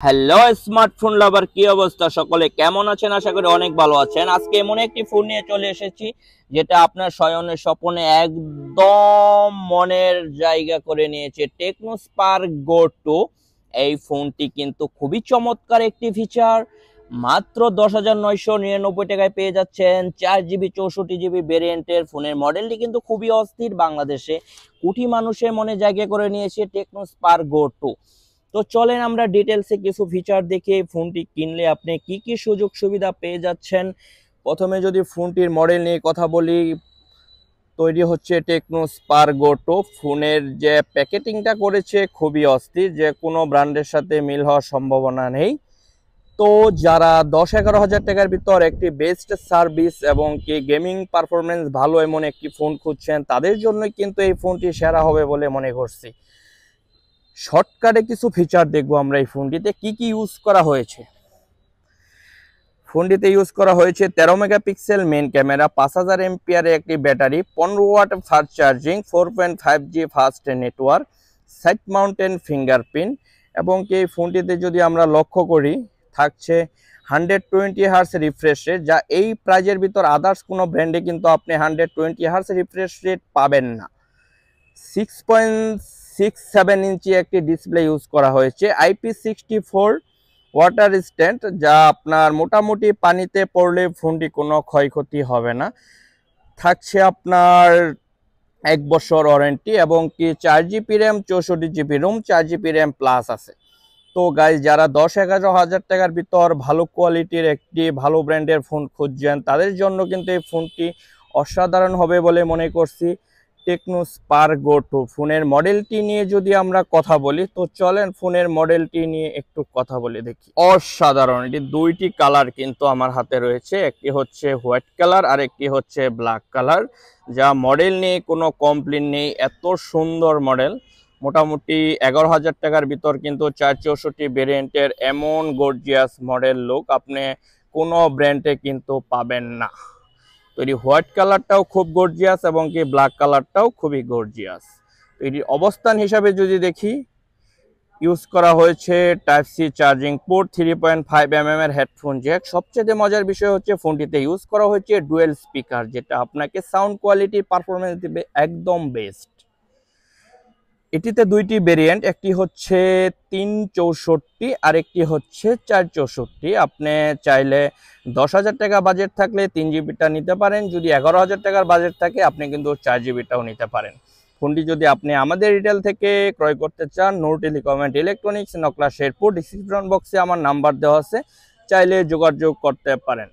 Hello smartphone লাভার, কি অবস্থা? সকলে কেমন আছেন? আশা করি অনেক ভালো আছেন। আজকে এমন একটি ফোন নিয়ে চলে এসেছি যেটা আপনার শয়নের স্বপ্নে একদম মনের জায়গা করে নিয়েছে। টেকনো স্পার্ক গো 2। এই ফোনটি কিন্তু খুবই চমৎকার একটি ফিচার। মাত্র 10,999 টাকায় পেয়ে যাচ্ছেন 4 জিবি 64 জিবি ভেরিয়েন্টের ফোনের মডেলটি কিন্তু খুবই অস্থির। বাংলাদেশে কোটি মানুষের মনে জায়গা করে নিয়েছে টেকনো স্পার্ক গো 2। তো চলেন আমরা ডিটেলসে কিছু ফিচার দেখে ফোনটি কিনলে আপনি কি কি সুযোগ সুবিধা পেয়ে যাচ্ছেন। প্রথমে যদি ফোনটির মডেল নিয়ে কথা বলি, তৈরি হচ্ছে টেকনো স্পার্ক গো 2। ফোনের যে প্যাকেটিংটা করেছে খুবই অস্থির, যে কোনো ব্র্যান্ডের সাথে মিল হওয়ার সম্ভাবনা নেই। তো যারা 10-11 হাজার টাকার ভিতর একটি বেস্ট সার্ভিস এবং কি গেমিং পারফরমেন্স ভালো এমন একটি ফোন খুঁজছেন, তাদের জন্য কিন্তু এই ফোনটি সেরা হবে বলে মনে করছি। শর্টকাটে কিছু ফিচার দেখবো আমরা এই ফোনটিতে কি কি ইউজ করা হয়েছে। ফোনটিতে ইউজ করা হয়েছে 13 মেগাপিক্সেল মেইন ক্যামেরা, 5000 এমপিআরের একটি battery, 15 watt fast charging, 4.5G fast network, side mounted fingerprint এবং এই ফোনটিতে যদি আমরা লক্ষ্য করি থাকছে 120 হার্স রিফ্রেশ রেট, যা এই প্রাইজের ভিতর আদার্স কোনো ব্র্যান্ডে কিন্তু আপনি 120 হার্স রিফ্রেশ রেট পাবেন না। 6.67 ইঞ্চি একটি ডিসপ্লে ইউজ করা হয়েছে, IP64 ওয়াটার রেজিস্ট্যান্ট, যা আপনার মোটামুটি পানিতে পড়লে ফোনটি কোনো ক্ষয়ক্ষতি হবে না। থাকছে আপনার 1 বছর ওয়ারেন্টি এবং কি 4 GB RAM 64 GB ROM, 4 GB RAM plus আছে। তো গাইজ, যারা 10-11 হাজার টাকার ভিতর ভালো কোয়ালিটির একটি ভালো ব্র্যান্ডের ফোন খুঁজছেন, তাদের জন্য কিন্তু এই ফোনটি অসাধারণ হবে বলে মনে করছি। টেকনো স্পার্ক গো 2 ফোনের মডেলটি নিয়ে যদি আমরা কথা বলি, তো চলেন ফোনের মডেলটি নিয়ে একটু কথা বলে দেখি। অসাধারণ, এটি দুইটি কালার কিন্তু আমার হাতে রয়েছে, একটি হচ্ছে হোয়াইট কালার আর একটি হচ্ছে ব্ল্যাক কালার। যা মডেল নিয়ে কোনো কমপ্লেন নেই, এত সুন্দর মডেল। মোটামুটি 11 হাজার টাকার ভিতর কিন্তু 464 ভেরিয়েন্টের এমন গর্জিয়াস মডেল লুক আপনি কোনো ব্র্যান্ডে কিন্তু পাবেন না। তো এটি হোয়াইট কালারটাও খুব গর্জিয়াস এবং কি ব্ল্যাক কালারটাও খুবই গর্জিয়াস। তো এটির অবস্থান হিসাবে যদি দেখি, ইউজ করা হয়েছে type C charging port, 3.5mm এর হেডফোন জ্যাক। সবচেয়ে মজার বিষয় হচ্ছে ফোনটিতে ইউজ করা হয়েছে ডুয়েল স্পিকার, যেটা আপনাকে সাউন্ড কোয়ালিটি পারফরমেন্স দিবে একদম বেস্ট। এটিতে দুইটি ভেরিয়েন্ট, একটি হচ্ছে 364 আর একটি হচ্ছে 464। আপনি চাইলে 10,000 টাকা বাজেট থাকলে 3 জিবিটা নিতে পারেন, যদি 11,000 টাকার বাজেট থাকে আপনি কিন্তু 4 জিবিটাও নিতে পারেন। ফোনটি যদি আপনি আমাদের রিটেল থেকে ক্রয় করতে চান, Noor telecom electronics, Nakla Sherpur, description বক্সে আমার নাম্বার দেওয়া আছে, চাইলে যোগাযোগ করতে পারেন।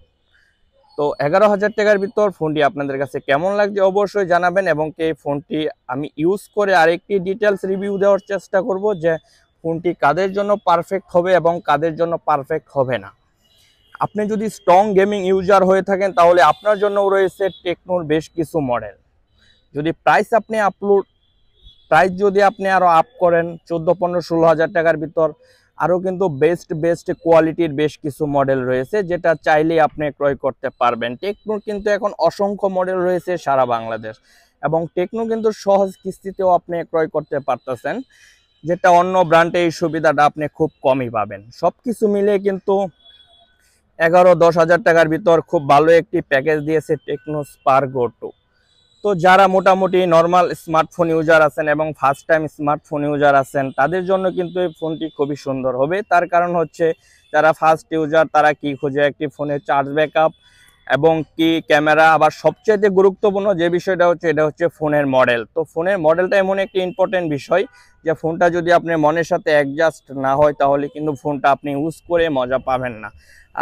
তো 11,000 টাকার ভিতর ফোনটি আপনাদের কাছে কেমন লাগছে অবশ্যই জানাবেন, এবং এই ফোনটি আমি ইউজ করে আরেকটি ডিটেলস রিভিউ দেওয়ার চেষ্টা করব যে ফোনটি কাদের জন্য পারফেক্ট হবে এবং কাদের জন্য পারফেক্ট হবে না। আপনি যদি স্ট্রং গেমিং ইউজার হয়ে থাকেন, তাহলে আপনার জন্যও রয়েছে টেকনোর বেশ কিছু মডেল। যদি প্রাইস যদি আপনি আরও আপ করেন 14, 15, 16 হাজার টাকার ভিতর, আরও কিন্তু বেস্ট কোয়ালিটির বেশ কিছু মডেল রয়েছে, যেটা চাইলেই আপনি ক্রয় করতে পারবেন। টেকনোর কিন্তু এখন অসংখ্য মডেল রয়েছে সারা বাংলাদেশ, এবং টেকনো কিন্তু সহজ কিস্তিতেও আপনি ক্রয় করতে পারতেছেন, যেটা অন্য ব্র্যান্ডে এই সুবিধাটা আপনি খুব কমই পাবেন। সব কিছু মিলে কিন্তু 11-10 হাজার টাকার ভিতর খুব ভালো একটি প্যাকেজ দিয়েছে টেকনো স্পার্ক গো 2। তো যারা মোটামুটি নর্মাল স্মার্টফোন ইউজার আছেন এবং ফার্স্ট টাইম স্মার্টফোন ইউজার আছেন, তাদের জন্য কিন্তু এই ফোনটি খুবই সুন্দর হবে। তার কারণ হচ্ছে, যারা ফার্স্ট ইউজার তারা কি খোঁজে, একটি ফোনের চার্জ ব্যাকআপ এবং কি ক্যামেরা, আবার সবচেয়ে গুরুত্বপূর্ণ যে বিষয়টা হচ্ছে, এটা হচ্ছে ফোনের মডেল। তো ফোনের মডেলটা এমন একটি ইম্পর্টেন্ট বিষয়, যে ফোনটা যদি আপনার মনের সাথে অ্যাডজাস্ট না হয়, তাহলে কিন্তু ফোনটা আপনি ইউজ করে মজা পাবেন না।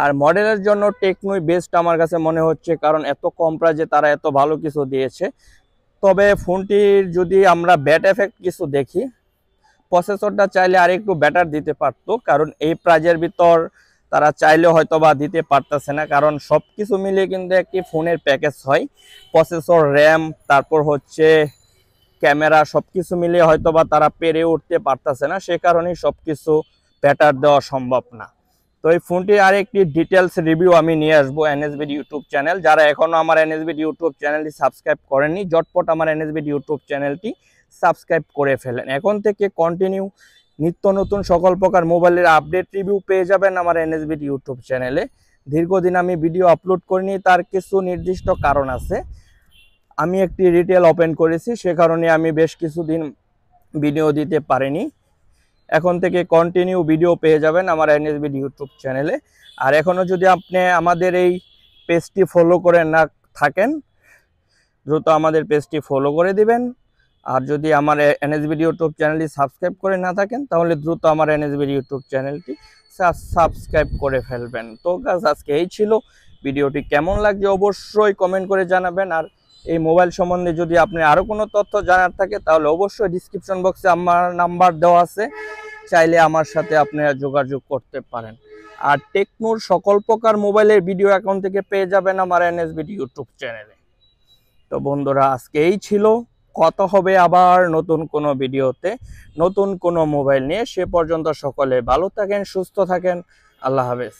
আর মডেলের জন্য টেকনোই বেস্ট আমার কাছে মনে হচ্ছে, কারণ এত কম প্রাইজে তারা এত ভালো কিছু দিয়েছে। তবে ফোনটির যদি আমরা ব্যাড এফেক্ট কিছু দেখি, প্রসেসরটা চাইলে আর একটু বেটার দিতে পারতো, কারণ এই প্রাইজের ভিতর তারা চাইলে হয়তো বা দিতে পারতেছে না, কারণ সব কিছু মিলিয়ে কিন্তু একটি ফোনের প্যাকেজ হয়। প্রসেসর, র্যাম, তারপর হচ্ছে ক্যামেরা, সব কিছু মিলিয়ে হয়তো বা তারা পেরে উঠতে পারতেছে না, সে কারণেই সব কিছু বেটার দেওয়া সম্ভব না। তো এই ফোনটির আরেকটি ডিটেলস রিভিউ আমি নিয়ে আসবো এনএসবিডি ইউটিউব চ্যানেল। যারা এখনো আমার এনএসবিডি ইউটিউব চ্যানেলটি সাবস্ক্রাইব করেননি, ঝটপট আমার এনএসবিডি ইউটিউব চ্যানেলটি সাবস্ক্রাইব করে ফেলেন। এখন থেকে কন্টিনিউ নিত্য নতুন সকল প্রকার মোবাইলের আপডেট রিভিউ পেয়ে যাবেন আমার এনএসবিডি ইউটিউব চ্যানেলে। দীর্ঘদিন আমি ভিডিও আপলোড করিনি, তার কিছু নির্দিষ্ট কারণ আছে। আমি একটি রিটেল ওপেন করেছি, সে কারণে আমি বেশ কিছুদিন ভিডিও দিতে পারিনি। এখন থেকে কন্টিনিউ ভিডিও পেয়ে যাবেন আমার এনএসবিডি ইউটিউব চ্যানেলে। আর এখনও যদি আপনি আমাদের এই পেজটি ফলো করে না থাকেন, দ্রুত আমাদের পেজটি ফলো করে দিবেন। আর যদি আমার এনএসবিডি ইউটিউব চ্যানেলটি সাবস্ক্রাইব করে না থাকেন, তাহলে দ্রুত আমার এনএসবিডি ইউটিউব চ্যানেলটি সাবস্ক্রাইব করে ফেলবেন। তো গাইস, আজকে এই ছিল। ভিডিওটি কেমন লাগছে অবশ্যই কমেন্ট করে জানাবেন। আর এই মোবাইল সম্বন্ধে যদি আপনি আরও কোনো তথ্য জানার থাকে, তাহলে অবশ্যই ডিসক্রিপশন বক্সে আমার নাম্বার দেওয়া আছে, চাইলে আমার সাথে আপনারা যোগাযোগ করতে পারেন। আর টেকনোর সকল প্রকার মোবাইলের ভিডিও অ্যাকাউন্ট থেকে পেয়ে যাবেন আমার এনএসবিডি ইউটিউব চ্যানেলে। তো বন্ধুরা, আজকে এই ছিল। কথা হবে আবার নতুন কোনো ভিডিওতে, নতুন কোনো মোবাইল নিয়ে। সে পর্যন্ত সকলে ভালো থাকেন, সুস্থ থাকেন। আল্লাহ হাফেজ।